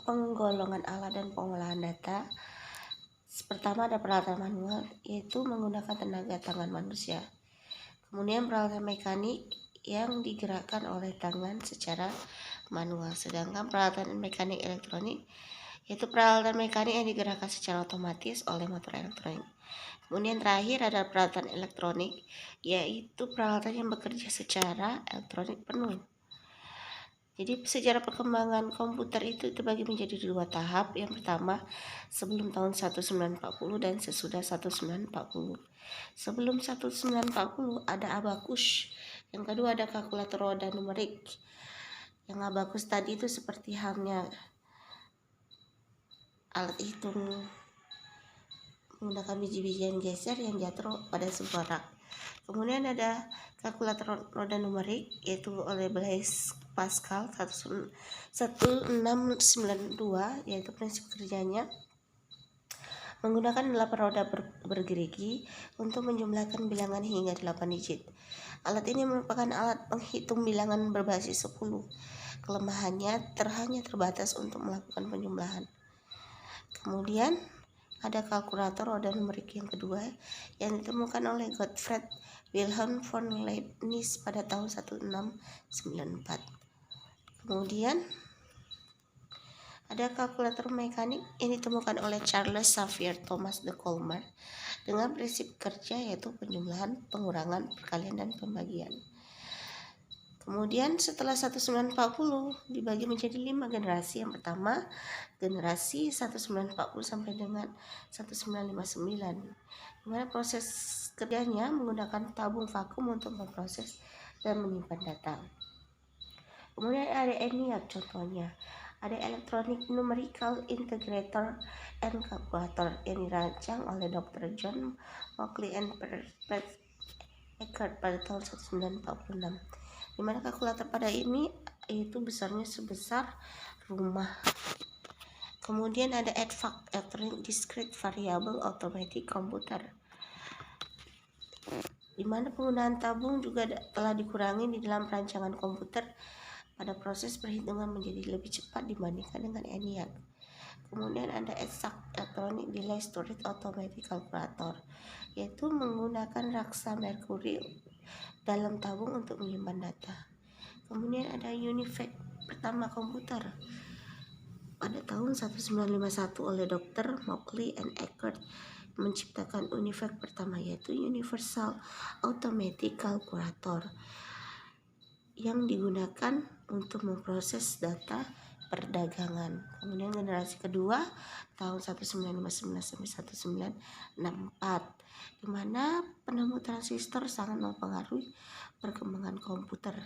penggolongan alat dan pengolahan data. Pertama ada peralatan manual, yaitu menggunakan tenaga tangan manusia. Kemudian peralatan mekanik yang digerakkan oleh tangan secara manual. Sedangkan peralatan mekanik elektronik yaitu peralatan mekanik yang digerakkan secara otomatis oleh motor elektronik. Kemudian terakhir ada peralatan elektronik, yaitu peralatan yang bekerja secara elektronik penuh. Jadi sejarah perkembangan komputer itu terbagi menjadi dua tahap. Yang pertama sebelum tahun 1940 dan sesudah 1940. Sebelum 1940 ada abakus. Yang kedua ada kalkulator roda numerik. Yang abakus tadi itu seperti halnya alat hitung menggunakan biji-bijian geser yang diatur pada sebuah rak. Kemudian ada kalkulator roda numerik, yaitu oleh Blaise Pascal 1692, yaitu prinsip kerjanya menggunakan 8 roda bergerigi untuk menjumlahkan bilangan hingga 8 digit. Alat ini merupakan alat penghitung bilangan berbasis 10. Kelemahannya hanya terbatas untuk melakukan penjumlahan. Kemudian ada kalkulator roda numerik yang kedua yang ditemukan oleh Gottfried Wilhelm von Leibniz pada tahun 1694. Kemudian ada kalkulator mekanik yang ditemukan oleh Charles Xavier Thomas de Colmar dengan prinsip kerja yaitu penjumlahan, pengurangan, perkalian, dan pembagian. Kemudian setelah 1940 dibagi menjadi 5 generasi. Yang pertama generasi 1940 sampai dengan 1959, dimana proses kerjanya menggunakan tabung vakum untuk memproses dan menyimpan data. Kemudian ada ENIAC contohnya, ada Electronic Numerical Integrator and Calculator yang dirancang oleh Dr. John Mauchly and Fred Eckert pada tahun 1946, dimana kalkulator pada ini itu besarnya sebesar rumah. Kemudian ada EDVAC, Electronic Discrete Variable Automatic Computer, di mana penggunaan tabung juga telah dikurangi di dalam perancangan komputer pada proses perhitungan menjadi lebih cepat dibandingkan dengan ENIAC. Kemudian ada EXAC, Electronic Delay Storage Automatic Calculator, yaitu menggunakan raksa merkuri dalam tabung untuk menyimpan data. Kemudian ada UNIVAC, pertama komputer pada tahun 1951 oleh Dr. Mauchly and Eckert menciptakan UNIVAC pertama, yaitu Universal Automatic Calculator, yang digunakan untuk memproses data perdagangan. Kemudian generasi kedua tahun 1959 sampai 1964, di mana penemu transistor sangat mempengaruhi perkembangan komputer.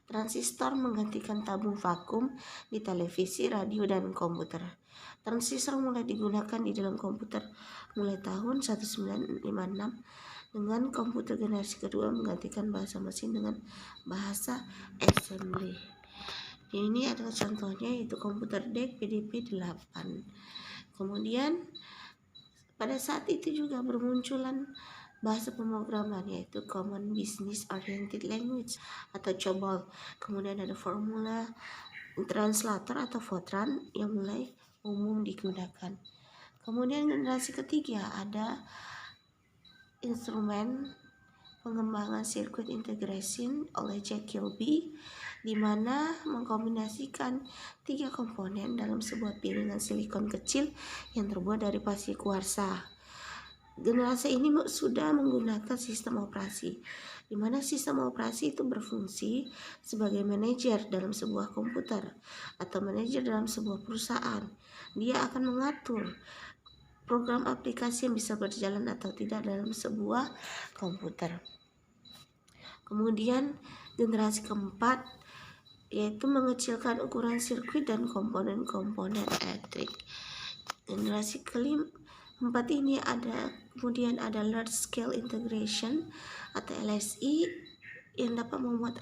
Transistor menggantikan tabung vakum di televisi, radio, dan komputer. Transistor mulai digunakan di dalam komputer mulai tahun 1956 dengan komputer generasi kedua menggantikan bahasa mesin dengan bahasa assembly. Ini adalah contohnya, yaitu komputer DEC PDP-8. Kemudian pada saat itu juga bermunculan bahasa pemrograman, yaitu Common Business Oriented Language atau COBOL. Kemudian ada formula translator atau Fortran yang mulai umum digunakan. Kemudian generasi ketiga ada instrumen pengembangan circuit integration oleh Jack Kilby, di mana mengkombinasikan 3 komponen dalam sebuah piringan silikon kecil yang terbuat dari pasir kuarsa. Generasi ini sudah menggunakan sistem operasi, di mana sistem operasi itu berfungsi sebagai manajer dalam sebuah komputer atau manajer dalam sebuah perusahaan. Dia akan mengatur program aplikasi yang bisa berjalan atau tidak dalam sebuah komputer. Kemudian generasi keempat yaitu mengecilkan ukuran sirkuit dan komponen-komponen elektrik. Generasi keempat ini kemudian ada large scale integration atau LSI yang dapat memuat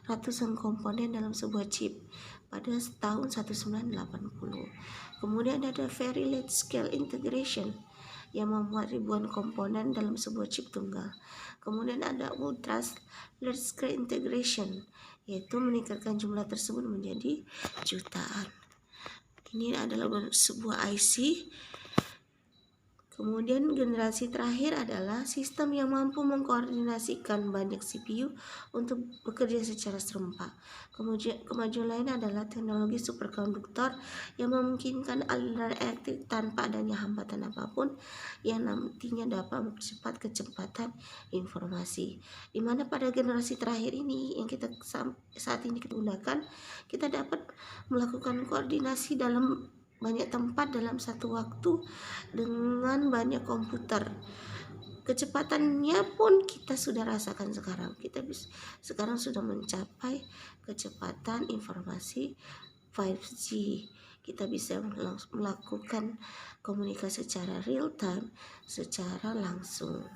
ratusan komponen dalam sebuah chip pada tahun 1980. Kemudian ada very large scale integration yang memuat ribuan komponen dalam sebuah chip tunggal. Kemudian ada ultra large scale integration, yaitu meningkatkan jumlah tersebut menjadi jutaan. Ini adalah sebuah IC. Kemudian generasi terakhir adalah sistem yang mampu mengkoordinasikan banyak CPU untuk bekerja secara serempak. Kemudian kemajuan lain adalah teknologi superkonduktor yang memungkinkan aliran elektrik tanpa adanya hambatan apapun yang nantinya dapat mempercepat kecepatan informasi. Di mana pada generasi terakhir ini yang kita saat ini kita gunakan, kita dapat melakukan koordinasi dalam banyak tempat dalam satu waktu dengan banyak komputer. Kecepatannya pun kita sudah rasakan sekarang. Sekarang sudah mencapai kecepatan informasi 5G. Kita bisa melakukan komunikasi secara real time, secara langsung.